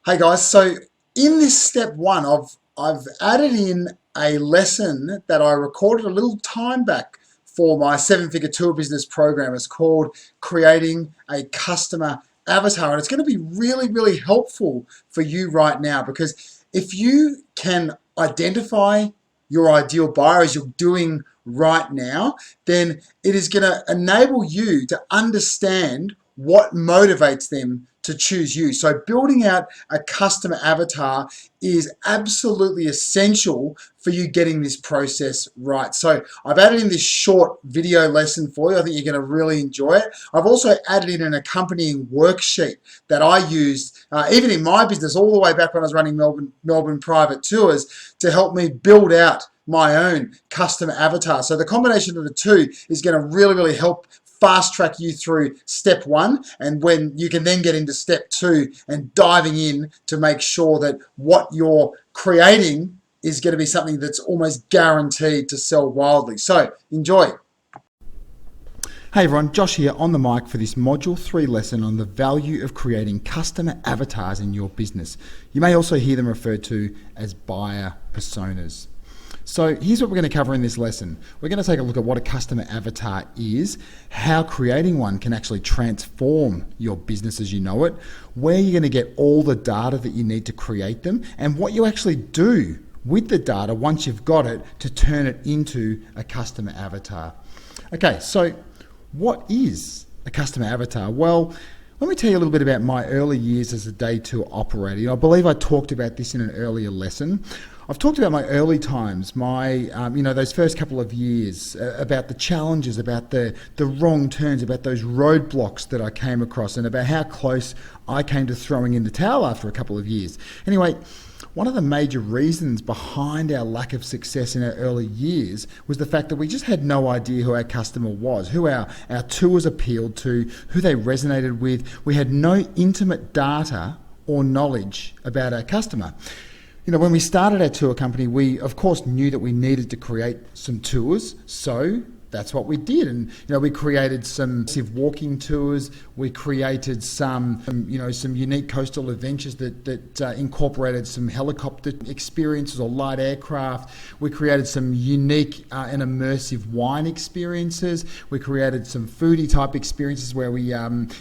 Hey guys, so in this step one, I've added in a lesson that I recorded a little time back for my seven-figure tour business program. It's called Creating a Customer Avatar, and it's going to be really, really helpful for you right now because if you can identify your ideal buyer as you're doing right now, then it is going to enable you to understand what motivates them to choose you. So building out a customer avatar is absolutely essential for you getting this process right. So I've added in this short video lesson for you. I think you're going to really enjoy it. I've also added in an accompanying worksheet that I used even in my business all the way back when I was running Melbourne private tours to help me build out my own customer avatar. So the combination of the two is going to really, really help fast track you through step one, and when you can then get into step two and diving in to make sure that what you're creating is going to be something that's almost guaranteed to sell wildly. So enjoy. Hey everyone, Josh here on the mic for this Module 3 lesson on the value of creating customer avatars in your business. You may also hear them referred to as buyer personas. So here's what we're going to cover in this lesson. We're going to take a look at what a customer avatar is, how creating one can actually transform your business as you know it, where you're going to get all the data that you need to create them, and what you actually do with the data once you've got it to turn it into a customer avatar. Okay, so what is a customer avatar? Well, let me tell you a little bit about my early years as a day tour operator. I believe I talked about this in an earlier lesson. I've talked about my early times, my those first couple of years, about the challenges, about the wrong turns, about those roadblocks that I came across, and about how close I came to throwing in the towel after a couple of years. Anyway, one of the major reasons behind our lack of success in our early years was the fact that we just had no idea who our customer was, who our tours appealed to, who they resonated with. We had no intimate data or knowledge about our customer. You know, when we started our tour company, we of course knew that we needed to create some tours, so that's what we did. And we created some massive walking tours. We created some unique coastal adventures that incorporated some helicopter experiences or light aircraft. We created some unique and immersive wine experiences. We created some foodie type experiences where we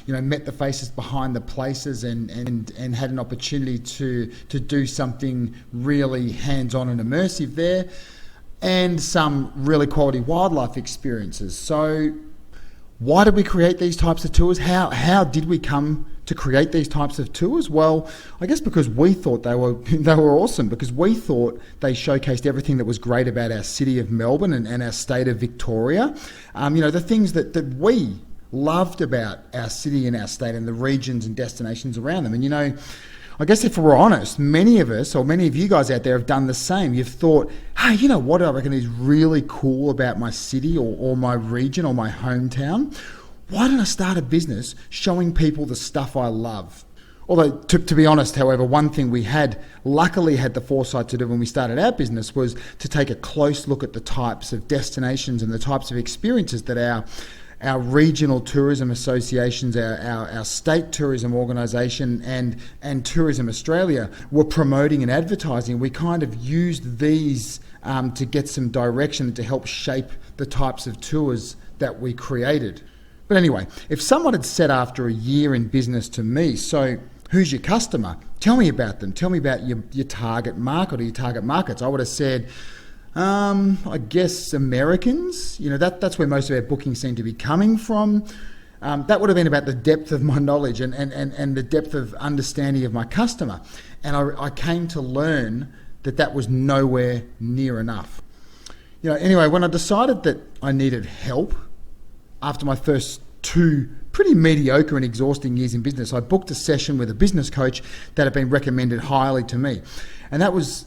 met the faces behind the places and had an opportunity to do something really hands-on and immersive there. And some really quality wildlife experiences. So why did we create these types of tours? How did we come to create these types of tours? Well, I guess because we thought they were awesome, because we thought they showcased everything that was great about our city of Melbourne and our state of Victoria. The things that we loved about our city and our state and the regions and destinations around them. And I guess if we're honest, many of us, or many of you guys out there have done the same. You've thought, hey, you know what I reckon is really cool about my city or my region or my hometown? Why don't I start a business showing people the stuff I love? Although, to be honest, however, one thing we luckily had the foresight to do when we started our business was to take a close look at the types of destinations and the types of experiences that our regional tourism associations, our state tourism organisation and Tourism Australia were promoting and advertising. We kind of used these to get some direction and to help shape the types of tours that we created. But anyway, if someone had said after a year in business to me, so who's your customer? Tell me about them. Tell me about your target market or your target markets. I would have said, I guess Americans, that's where most of our bookings seem to be coming from. That would have been about the depth of my knowledge and the depth of understanding of my customer. And I came to learn that was nowhere near enough. Anyway, when I decided that I needed help after my first 2 pretty mediocre and exhausting years in business, I booked a session with a business coach that had been recommended highly to me. And that was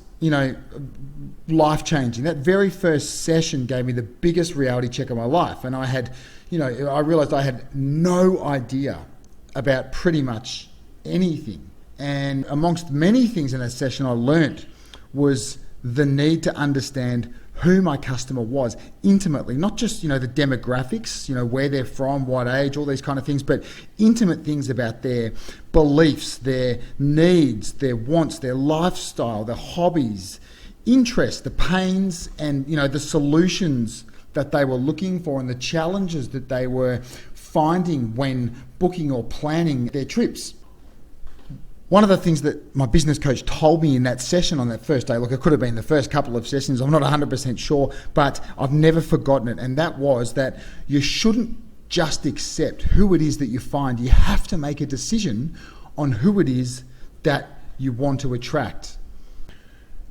life-changing. That very first session gave me the biggest reality check of my life. And I realized I had no idea about pretty much anything. And amongst many things in that session I learned was the need to understand who my customer was intimately, not just, the demographics, where they're from, what age, all these kind of things, but intimate things about their beliefs, their needs, their wants, their lifestyle, their hobbies, interests, the pains and, the solutions that they were looking for and the challenges that they were finding when booking or planning their trips. One of the things that my business coach told me in that session on that first day, look, it could have been the first couple of sessions, I'm not 100% sure, but I've never forgotten it. And that was that you shouldn't just accept who it is that you find. You have to make a decision on who it is that you want to attract.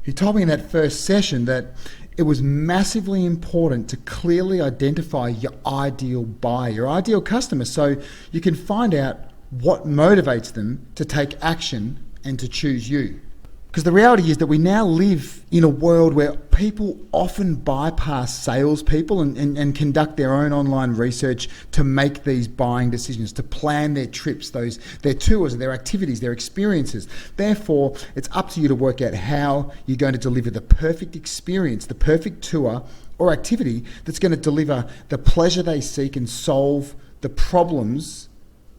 He told me in that first session that it was massively important to clearly identify your ideal buyer, your ideal customer, so you can find out what motivates them to take action and to choose you. Because the reality is that we now live in a world where people often bypass salespeople and conduct their own online research to make these buying decisions, to plan their trips, their tours, their activities, their experiences. Therefore, it's up to you to work out how you're going to deliver the perfect experience, the perfect tour or activity that's going to deliver the pleasure they seek and solve the problems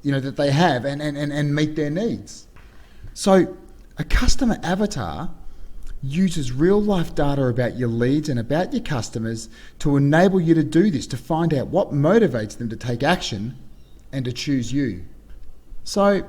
that they have and meet their needs. So a customer avatar uses real life data about your leads and about your customers to enable you to do this, to find out what motivates them to take action and to choose you. So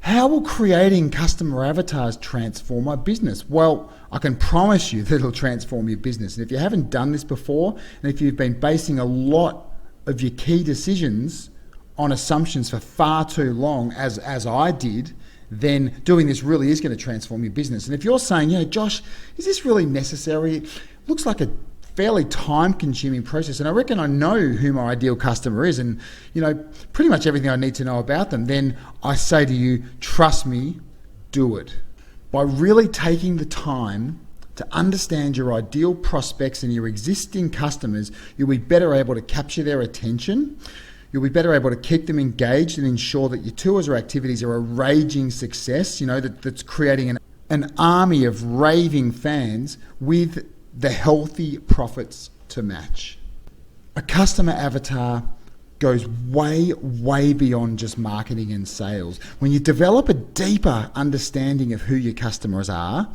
how will creating customer avatars transform my business? Well, I can promise you that it'll transform your business. And if you haven't done this before, and if you've been basing a lot of your key decisions on assumptions for far too long, as I did, then doing this really is going to transform your business. And if you're saying, Josh, is this really necessary? It looks like a fairly time-consuming process, and I reckon I know who my ideal customer is and, pretty much everything I need to know about them, then I say to you, trust me, do it. By really taking the time to understand your ideal prospects and your existing customers, you'll be better able to capture their attention. You'll be better able to keep them engaged and ensure that your tours or activities are a raging success, that's creating an army of raving fans with the healthy profits to match. A customer avatar goes way, way beyond just marketing and sales. When you develop a deeper understanding of who your customers are,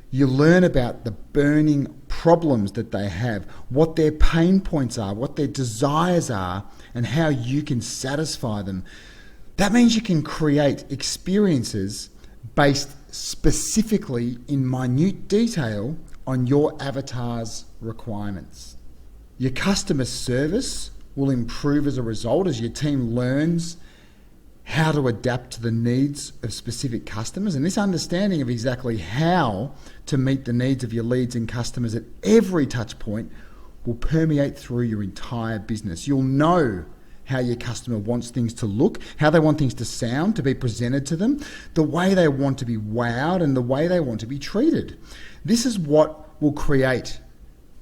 you learn about the burning problems that they have, what their pain points are, what their desires are, and how you can satisfy them. That means you can create experiences based specifically in minute detail on your avatar's requirements. Your customer service will improve as a result as your team learns how to adapt to the needs of specific customers, and this understanding of exactly how to meet the needs of your leads and customers at every touch point will permeate through your entire business. You'll know how your customer wants things to look, how they want things to sound, to be presented to them, the way they want to be wowed, and the way they want to be treated. This is what will create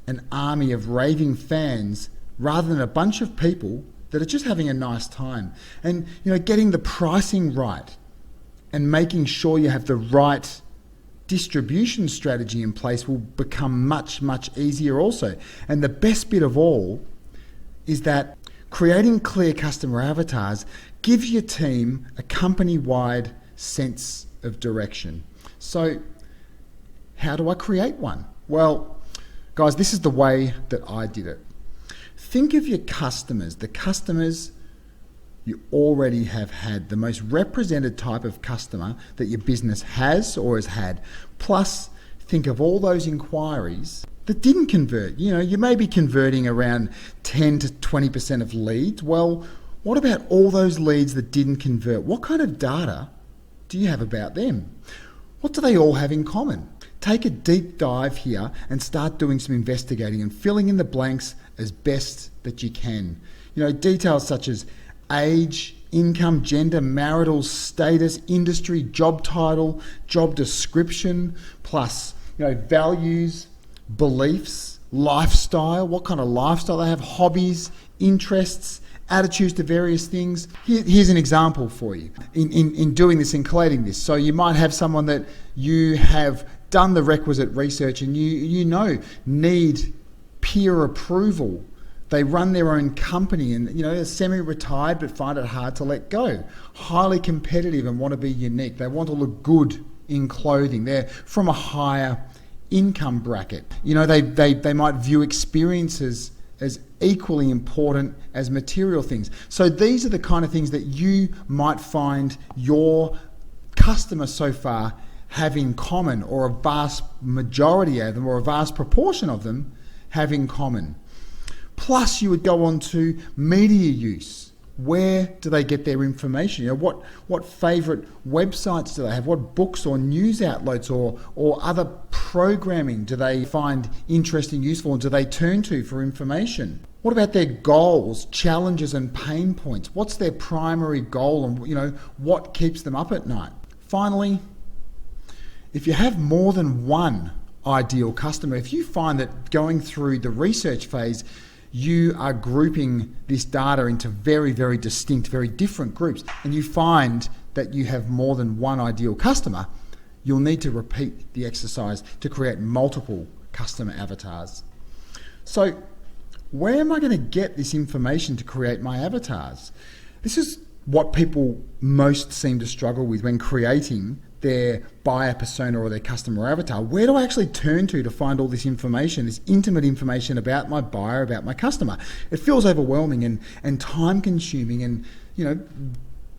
an army of raving fans rather than a bunch of people that are just having a nice time. And getting the pricing right and making sure you have the right distribution strategy in place will become much, much easier also. And the best bit of all is that creating clear customer avatars gives your team a company-wide sense of direction. So how do I create one? Well, guys, this is the way that I did it. Think of your customers, the customers you already have had, the most represented type of customer that your business has or has had. Plus, think of all those inquiries that didn't convert. You may be converting around 10 to 20% of leads. Well, what about all those leads that didn't convert? What kind of data do you have about them? What do they all have in common? Take a deep dive here and start doing some investigating and filling in the blanks as best that you can. Details such as age, income, gender, marital status, industry, job title, job description, plus, values, beliefs, lifestyle, what kind of lifestyle they have, hobbies, interests, attitudes to various things. Here's an example for you in doing this and collating this. So you might have someone that you have done the requisite research and you know need peer approval. They run their own company and, are semi-retired but find it hard to let go. Highly competitive and want to be unique. They want to look good in clothing. They're from a higher income bracket. They might view experiences as equally important as material things. So these are the kind of things that you might find your customers so far have in common, or a vast majority of them, or a vast proportion of them have in common. Plus, you would go on to media use. Where do they get their information? What favourite websites do they have? What books or news outlets or other programming do they find interesting, useful, and do they turn to for information? What about their goals, challenges, and pain points? What's their primary goal, and what keeps them up at night? Finally, if you have more than one ideal customer, if you find that going through the research phase, you are grouping this data into very, very distinct, very different groups, and you find that you have more than one ideal customer, you'll need to repeat the exercise to create multiple customer avatars. So, where am I going to get this information to create my avatars? This is what people most seem to struggle with when creating their buyer persona or their customer avatar. Where do I actually turn to find all this information, this intimate information about my buyer, about my customer? It feels overwhelming and time consuming and,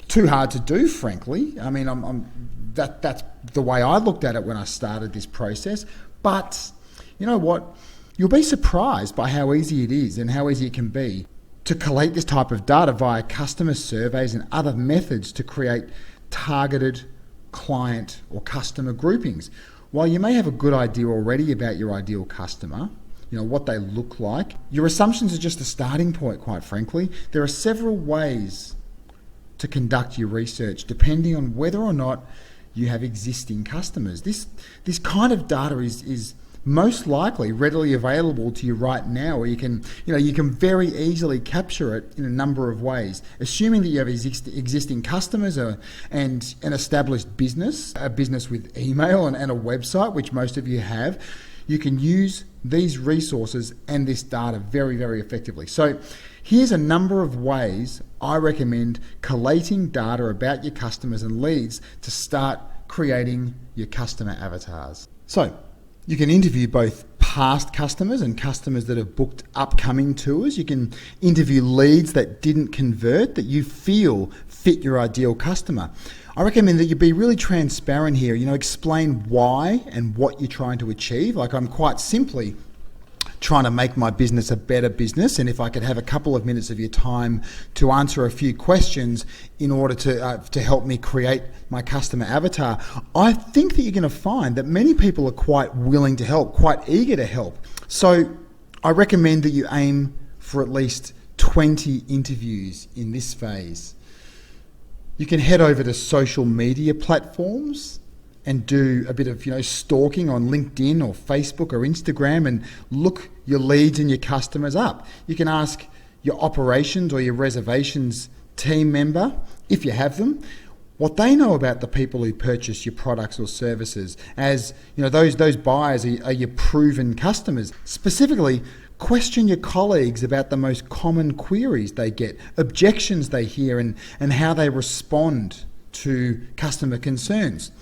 too hard to do, frankly. I mean, that's the way I looked at it when I started this process. But you know what? You'll be surprised by how easy it is and how easy it can be to collate this type of data via customer surveys and other methods to create targeted client or customer groupings. While you may have a good idea already about your ideal customer, what they look like, your assumptions are just a starting point, quite frankly. There are several ways to conduct your research depending on whether or not you have existing customers. This kind of data is most likely readily available to you right now, or you can very easily capture it in a number of ways. Assuming that you have existing customers and an established business, a business with email and a website, which most of you have, you can use these resources and this data very, very effectively. So here's a number of ways I recommend collating data about your customers and leads to start creating your customer avatars. So you can interview both past customers and customers that have booked upcoming tours. You can interview leads that didn't convert, that you feel fit your ideal customer. I recommend that you be really transparent here, explain why and what you're trying to achieve. Like, I'm quite simply trying to make my business a better business, and if I could have a couple of minutes of your time to answer a few questions in order to help me create my customer avatar, I think that you're going to find that many people are quite willing to help, quite eager to help. So I recommend that you aim for at least 20 interviews in this phase. You can head over to social media platforms and do a bit of stalking on LinkedIn or Facebook or Instagram and look your leads and your customers up. You can ask your operations or your reservations team member, if you have them, what they know about the people who purchase your products or services. As those buyers are your proven customers. Specifically, question your colleagues about the most common queries they get, objections they hear, and how they respond to customer concerns.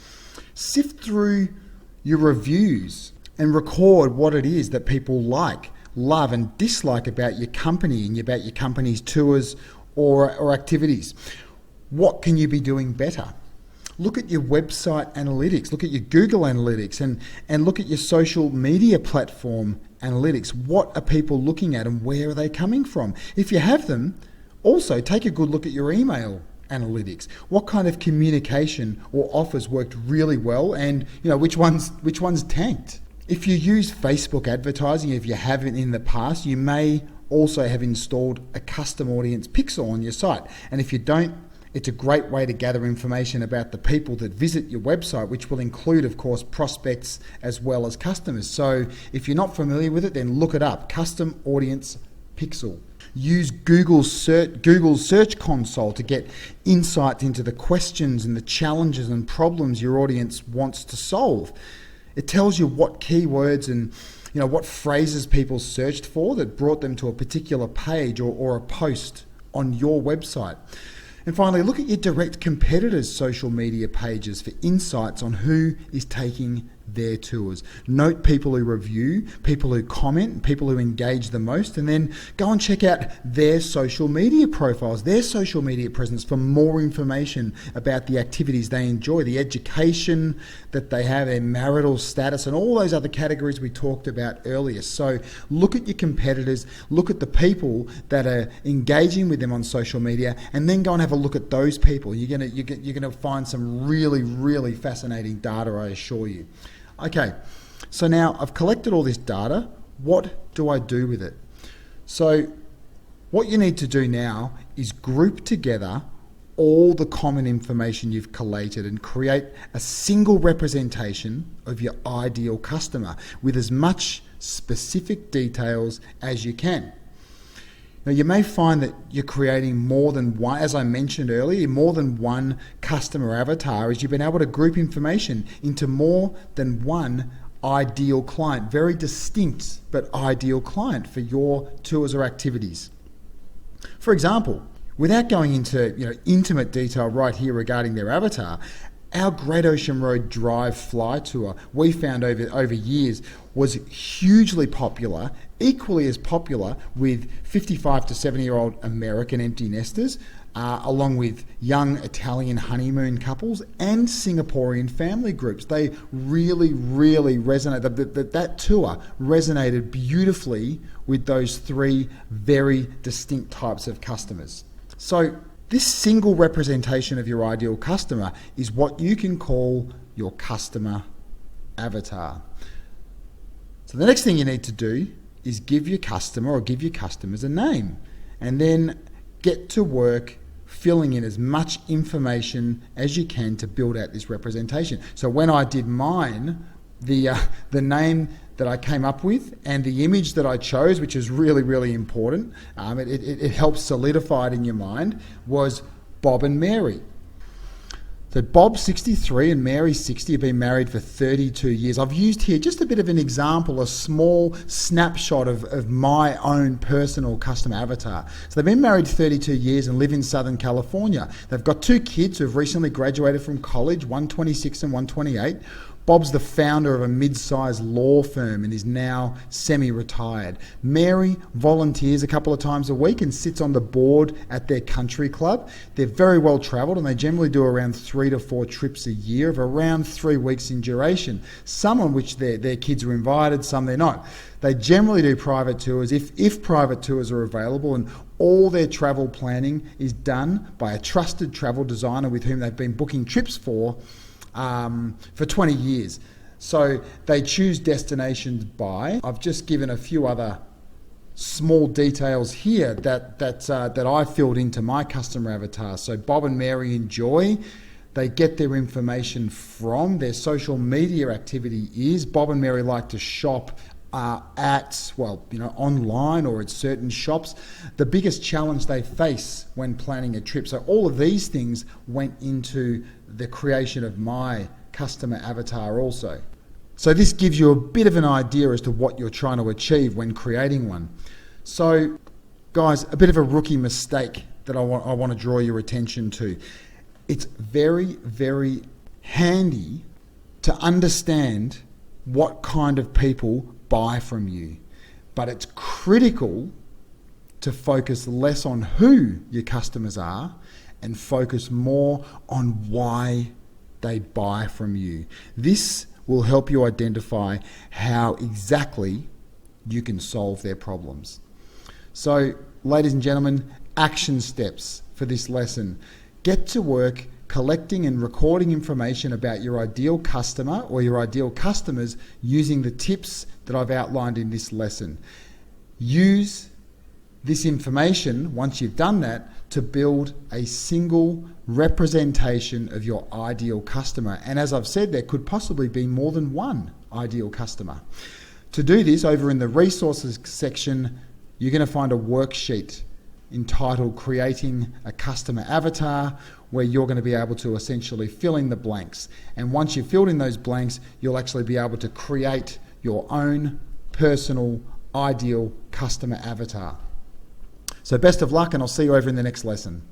Sift through your reviews and record what it is that people like, love, and dislike about your company and about your company's tours or activities. What can you be doing better? Look at your website analytics, look at your Google analytics, and look at your social media platform analytics. What are people looking at and where are they coming from? If you have them, also take a good look at your email analytics. What kind of communication or offers worked really well, and which ones tanked? If you use Facebook advertising, if you haven't in the past, you may also have installed a custom audience pixel on your site. And if you don't, it's a great way to gather information about the people that visit your website, which will include, of course, prospects as well as customers. So if you're not familiar with it, then look it up, custom audience pixel. Use Google's Search Console to get insight into the questions and the challenges and problems your audience wants to solve. It tells you what keywords and what phrases people searched for that brought them to a particular page or a post on your website. And finally, look at your direct competitors' social media pages for insights on who is taking their tours. Note people who review, people who comment, people who engage the most, and then go and check out their social media profiles, their social media presence for more information about the activities they enjoy, the education that they have, their marital status, and all those other categories we talked about earlier. So look at your competitors, look at the people that are engaging with them on social media, and then go and have a look at those people. You're gonna find some really, really fascinating data, I assure you. Okay, so now I've collected all this data. What do I do with it? So what you need to do now is group together all the common information you've collated and create a single representation of your ideal customer with as much specific details as you can. Now, you may find that you're creating more than one, as I mentioned earlier, more than one customer avatar, as you've been able to group information into more than one ideal client, very distinct but ideal client for your tours or activities. For example, without going into intimate detail right here regarding their avatar, our Great Ocean Road Drive Fly Tour we found over years was hugely popular, equally as popular with 55 to 70-year-old American empty nesters, along with young Italian honeymoon couples and Singaporean family groups. They really, really resonated. That tour resonated beautifully with those three very distinct types of customers. So this single representation of your ideal customer is what you can call your customer avatar. So the next thing you need to do is give your customer or give your customers a name, and then get to work filling in as much information as you can to build out this representation. So when I did mine, the name that I came up with and the image that I chose, which is really, really important, it helps solidify it in your mind, was Bob and Mary. So Bob, 63, and Mary, 60, have been married for 32 years. I've used here just a bit of an example, a small snapshot of my own personal customer avatar. So they've been married 32 years and live in Southern California. They've got two kids who have recently graduated from college, one 26 and one 28. Bob's the founder of a mid-sized law firm and is now semi-retired. Mary volunteers a couple of times a week and sits on the board at their country club. They're very well travelled and they generally do around 3 to 4 trips a year of around 3 weeks in duration, some on which their kids are invited, some they're not. They generally do private tours if private tours are available, and all their travel planning is done by a trusted travel designer with whom they've been booking trips for 20 years. So they choose destinations by, I've just given a few other small details here that I filled into my customer avatar. So Bob and Mary enjoy, they get their information from their social media activity is, Bob and Mary like to shop online or at certain shops. The biggest challenge they face when planning a trip. So all of these things went into the creation of my customer avatar also. So this gives you a bit of an idea as to what you're trying to achieve when creating one. So guys, a bit of a rookie mistake that I want to draw your attention to. It's very, very handy to understand what kind of people buy from you, but it's critical to focus less on who your customers are and focus more on why they buy from you. This will help you identify how exactly you can solve their problems. So, ladies and gentlemen, action steps for this lesson. Get to work collecting and recording information about your ideal customer or your ideal customers using the tips that I've outlined in this lesson. Use this information, once you've done that, to build a single representation of your ideal customer. And as I've said, there could possibly be more than one ideal customer. To do this, over in the resources section, you're going to find a worksheet entitled Creating a Customer Avatar, where you're going to be able to essentially fill in the blanks. And once you've filled in those blanks, you'll actually be able to create your own personal, ideal customer avatar. So best of luck, and I'll see you over in the next lesson.